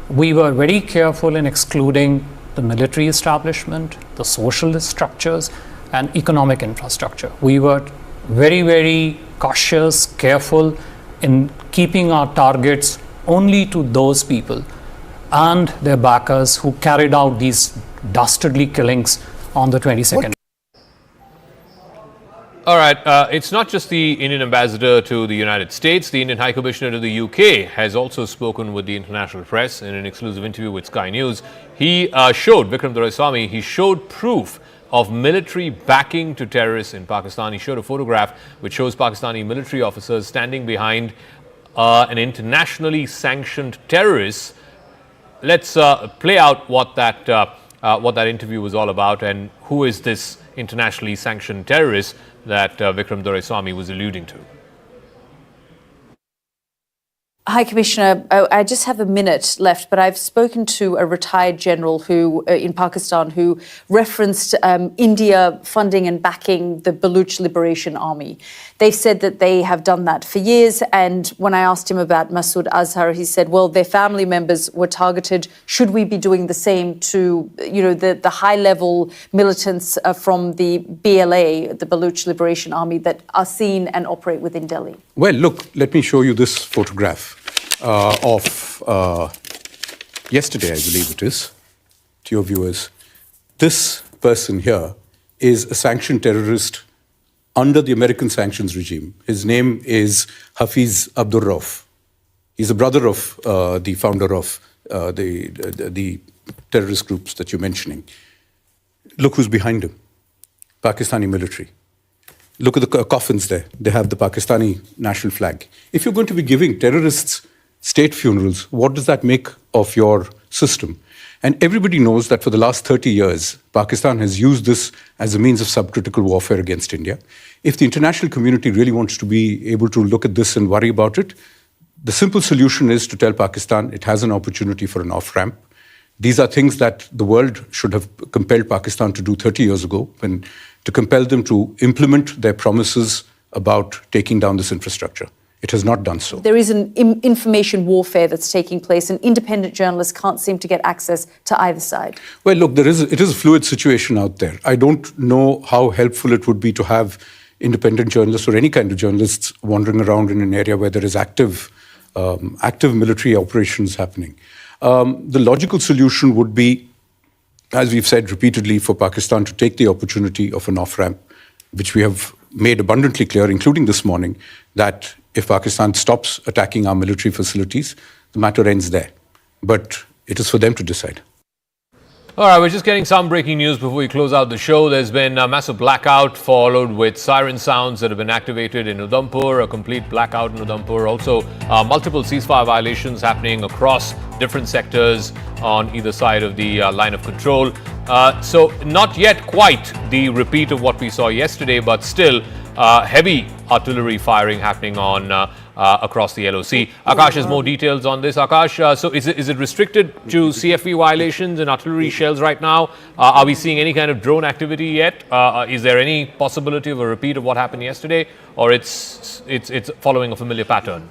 We were very careful in excluding the military establishment, the social structures, and economic infrastructure. We were very, very cautious, careful in keeping our targets only to those people and their backers who carried out these dastardly killings on the 22nd. All right, it's not just the Indian ambassador to the United States. The Indian High Commissioner to the UK has also spoken with the international press in an exclusive interview with Sky News. He showed, Vikram Misri, he showed proof of military backing to terrorists in Pakistan. He showed a photograph which shows Pakistani military officers standing behind an internationally sanctioned terrorist. Let's play out what that interview was all about and who is this internationally sanctioned terrorist that Vikram Misri was alluding to. Hi, Commissioner. I just have a minute left, but I've spoken to a retired general who, in Pakistan, who referenced India funding and backing the Baluch Liberation Army. They've said that they have done that for years, and when I asked him about Masood Azhar, he said, well, their family members were targeted. Should we be doing the same to, the high-level militants from the BLA, the Baluch Liberation Army, that are seen and operate within Delhi? Well, look, let me show you this photograph of yesterday, I believe it is, to your viewers. This person here is a sanctioned terrorist under the American sanctions regime. His name is Hafiz Abdur Rauf. He's the brother of the founder of the terrorist groups that you're mentioning. Look who's behind him, Pakistani military. Look at the coffins there. They have the Pakistani national flag. If you're going to be giving terrorists state funerals, what does that make of your system? And everybody knows that for the last 30 years, Pakistan has used this as a means of subcritical warfare against India. If the international community really wants to be able to look at this and worry about it, the simple solution is to tell Pakistan it has an opportunity for an off-ramp. These are things that the world should have compelled Pakistan to do 30 years ago, and to compel them to implement their promises about taking down this infrastructure. It has not done so. There is an information warfare that's taking place, and independent journalists can't seem to get access to either side. Well, look, it is a fluid situation out there. I don't know how helpful it would be to have independent journalists or any kind of journalists wandering around in an area where there is active military operations happening. The logical solution would be, as we've said repeatedly, for Pakistan to take the opportunity of an off-ramp, which we have made abundantly clear, including this morning, that if Pakistan stops attacking our military facilities, the matter ends there. But it is for them to decide. All right, we're just getting some breaking news before we close out the show. There's been a massive blackout followed with siren sounds that have been activated in Udhampur, a complete blackout in Udhampur. Also, multiple ceasefire violations happening across different sectors on either side of the line of control. So not yet quite the repeat of what we saw yesterday, but still heavy artillery firing happening on across the LOC. Akash has more details on this. Akash, so is it restricted to CFV violations and artillery shells right now? Are we seeing any kind of drone activity yet? Is there any possibility of a repeat of what happened yesterday, or it's following a familiar pattern?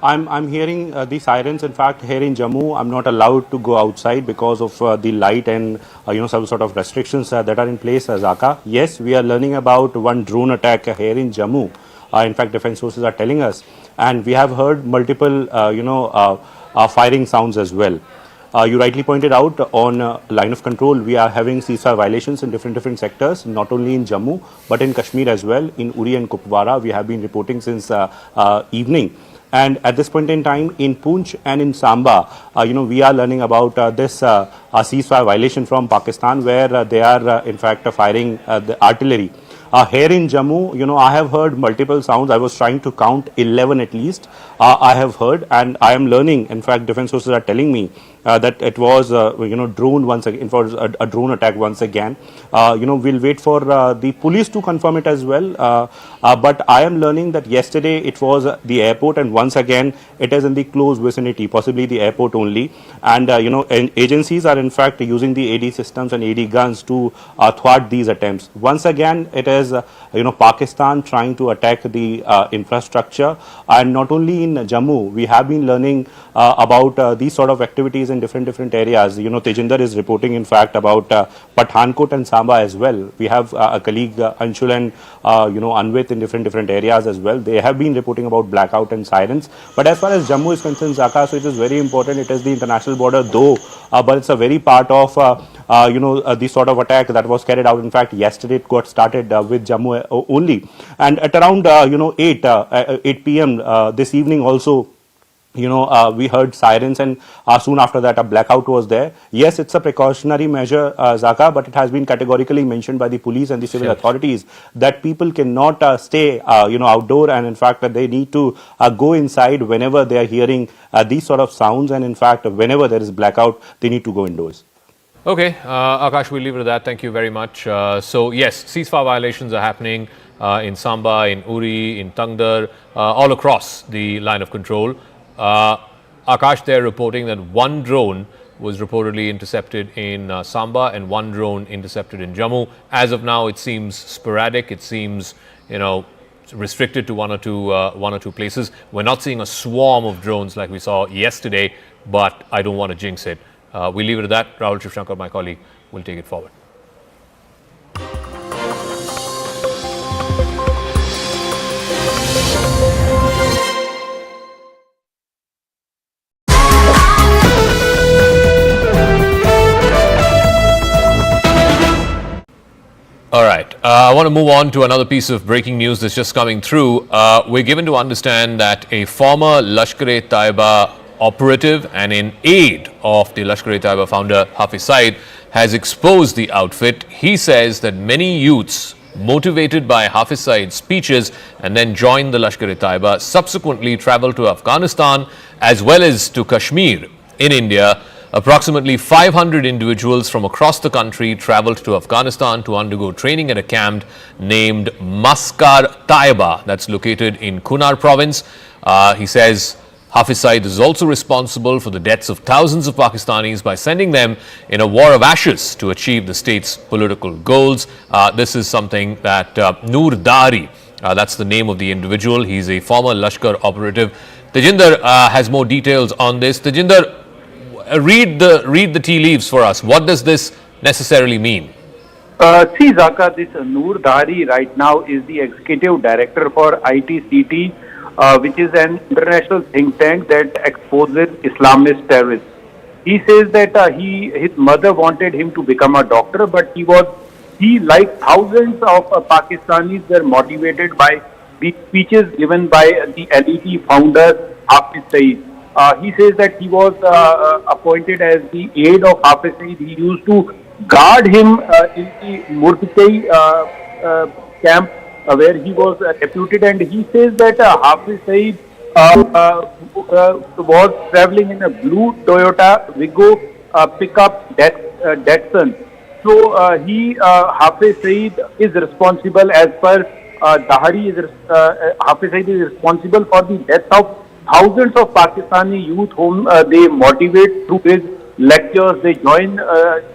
I'm hearing the sirens. In fact, here in Jammu, I'm not allowed to go outside because of the light and some sort of restrictions that are in place. Zaka, yes, we are learning about one drone attack here in Jammu. In fact, defense sources are telling us, and we have heard multiple firing sounds as well. You rightly pointed out on line of control, we are having ceasefire violations in different sectors, not only in Jammu but in Kashmir as well. In Uri and Kupwara, we have been reporting since evening. And at this point in time, in Poonch and in Samba, we are learning about this ceasefire violation from Pakistan, where they are in fact firing the artillery. Here in Jammu, I have heard multiple sounds. I was trying to count 11 at least. I have heard, and I am learning. In fact, defense sources are telling me that it was, drone once again. It was a drone attack once again. We'll wait for the police to confirm it as well. But I am learning that yesterday it was the airport, and once again it is in the close vicinity, possibly the airport only. And agencies are in fact using the AD systems and AD guns to thwart these attempts. Once again, it is Pakistan trying to attack the infrastructure, and not only in Jammu. We have been learning about these sort of activities in different areas. Tejinder is reporting in fact about Pathankot and Samba as well. We have a colleague Anshul and Anvit in different areas as well. They have been reporting about blackout and sirens. But as far as Jammu is concerned, Zaka, so it is very important. It is the international border though, but it's a very part of the sort of attack that was carried out. In fact, yesterday it got started with Jammu only, and at around 8 p.m. This evening also, we heard sirens, and soon after that a blackout was there. Yes, it's a precautionary measure, Zaka, but it has been categorically mentioned by the police and the civil authorities that people cannot stay outdoor, and in fact they need to go inside whenever they are hearing these sort of sounds, and in fact whenever there is blackout they need to go indoors. Okay, Akash, we'll leave it at that. Thank you very much. So yes, ceasefire violations are happening in Samba, in Uri, in Tangdar, all across the line of control. Akash, they're reporting that one drone was reportedly intercepted in Samba and one drone intercepted in Jammu. As of now, it seems sporadic. It seems, restricted to one or two places. We're not seeing a swarm of drones like we saw yesterday, but I don't want to jinx it. We'll leave it at that. Rahul Shivshankar, my colleague, will take it forward. All right. I want to move on to another piece of breaking news that's just coming through. We're given to understand that a former Lashkar-e-Taiba operative and in aid of the Lashkar-e-Taiba founder Hafiz Saeed has exposed the outfit. He says that many youths motivated by Hafiz Saeed's speeches and then joined the Lashkar-e-Taiba subsequently traveled to Afghanistan as well as to Kashmir in India. Approximately 500 individuals from across the country traveled to Afghanistan to undergo training at a camp named Maskar Taiba that's located in Kunar province. He says Hafiz Saeed is also responsible for the deaths of thousands of Pakistanis by sending them in a war of ashes to achieve the state's political goals. This is something that Noor Dari, that's the name of the individual. He's a former Lashkar operative. Tejinder has more details on this. Tejinder, read the tea leaves for us. What does this necessarily mean? See, Zaka, this Noor Dari right now is the executive director for ITCT, which is an international think tank that exposes Islamist terrorists. He says that his mother wanted him to become a doctor, but he was He, like thousands of Pakistanis, were motivated by the speeches given by the LET founder Hafiz Saeed. He says that he was appointed as the aide of Hafiz Saeed. He used to guard him in the Murtkai camp where he was deputed, and he says that Hafiz Saeed was traveling in a blue Toyota Wigo pickup Datsun. So Hafiz Saeed is responsible, as per Dahari, Hafiz Saeed is responsible for the death of thousands of Pakistani youth whom they motivate through his lectures. They join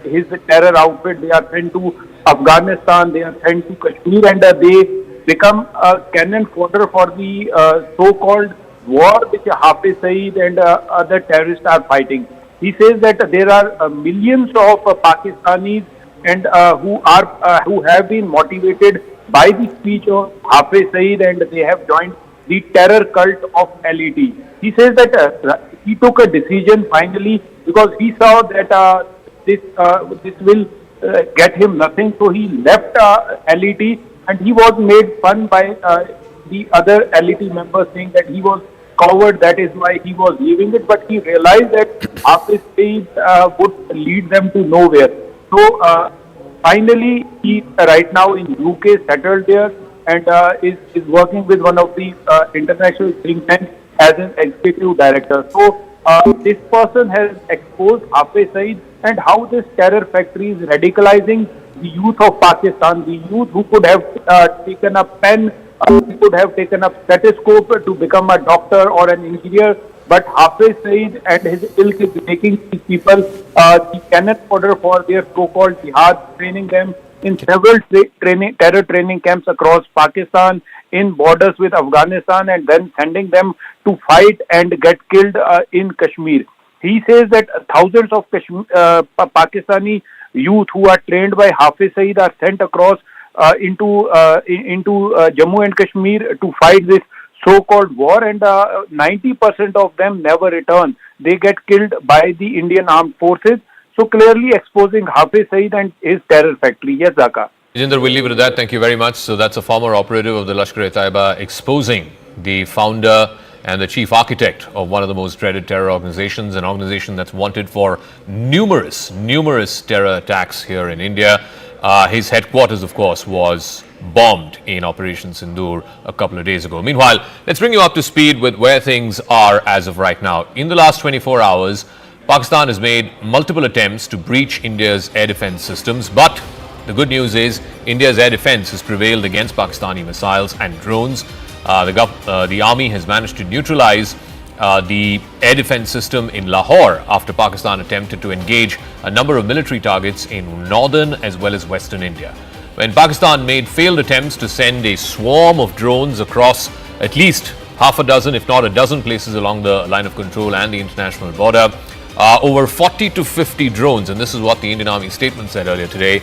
his terror outfit. They are sent to Afghanistan. They are sent to Kashmir, and they become a cannon fodder for the so-called war which Hafiz Saeed and other terrorists are fighting. He says that there are millions of Pakistanis and who have been motivated by the speech of Hafiz Saeed, and they have joined the terror cult of LET. He says that he took a decision finally because he saw that this will get him nothing, so he left LET, and he was made fun by the other LET members, saying that he was coward, that is why he was leaving it, but he realized that Hafiz Saeed would lead them to nowhere. So finally he right now in UK, settled there, and is working with one of the international think tanks as an executive director. So this person has exposed Hafiz Saeed and how this terror factory is radicalizing the youth of Pakistan, the youth who could have taken a pen, who could have taken up stethoscope to become a doctor or an engineer, but Hafiz Saeed and his ilk is making these people the cannon fodder for their so-called jihad, training them in several terror training camps across Pakistan, in borders with Afghanistan, and then sending them to fight and get killed in Kashmir. He says that thousands of Pakistani youth who are trained by Hafiz Saeed are sent across into Jammu and Kashmir to fight this so-called war, and 90% of them never return. They get killed by the Indian Armed Forces. So clearly exposing Hafiz Saeed and his terror factory. Yes, Zaka. Jinder, we'll leave it at that. Thank you very much. So that's a former operative of the Lashkar-e-Taiba exposing the founder and the chief architect of one of the most dreaded terror organizations, an organization that's wanted for numerous terror attacks here in India. His headquarters, of course, was bombed in Operation Sindur a couple of days ago. Meanwhile, let's bring you up to speed with where things are as of right now. In the last 24 hours, Pakistan has made multiple attempts to breach India's air defense systems, but the good news is India's air defense has prevailed against Pakistani missiles and drones. The army has managed to neutralize the air defense system in Lahore after Pakistan attempted to engage a number of military targets in northern as well as western India. When Pakistan made failed attempts to send a swarm of drones across at least half a dozen, if not a dozen places along the line of control and the international border, over 40 to 50 drones, and this is what the Indian Army statement said earlier today,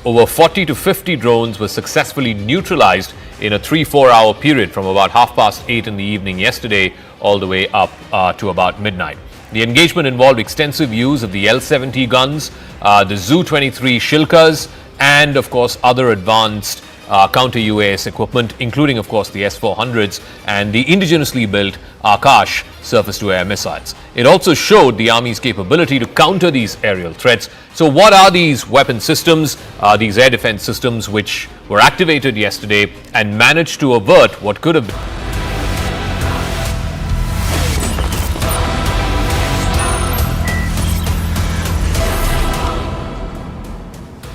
over 40 to 50 drones were successfully neutralized in a 3-4 hour period from about 8:30 in the evening yesterday all the way up to about midnight. The engagement involved extensive use of the L-70 guns, the Zu-23 Shilkas, and of course other advanced counter-UAS equipment, including of course the S-400s and the indigenously built Akash surface-to-air missiles. It also showed the Army's capability to counter these aerial threats. So what are these weapon systems, these air defense systems which were activated yesterday and managed to avert what could have been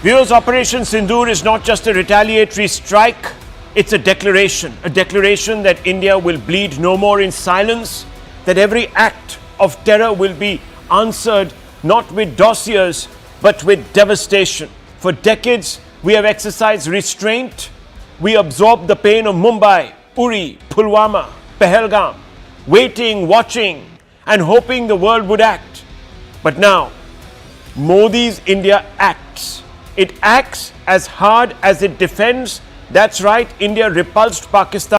Viewers, Operation Sindur is not just a retaliatory strike, it's a declaration that India will bleed no more in silence, that every act of terror will be answered not with dossiers but with devastation. For decades, we have exercised restraint. We absorbed the pain of Mumbai, Uri, Pulwama, Pahalgam, waiting, watching, and hoping the world would act. But now, Modi's India acts. It acts as hard as it defends. That's right, India repulsed Pakistan.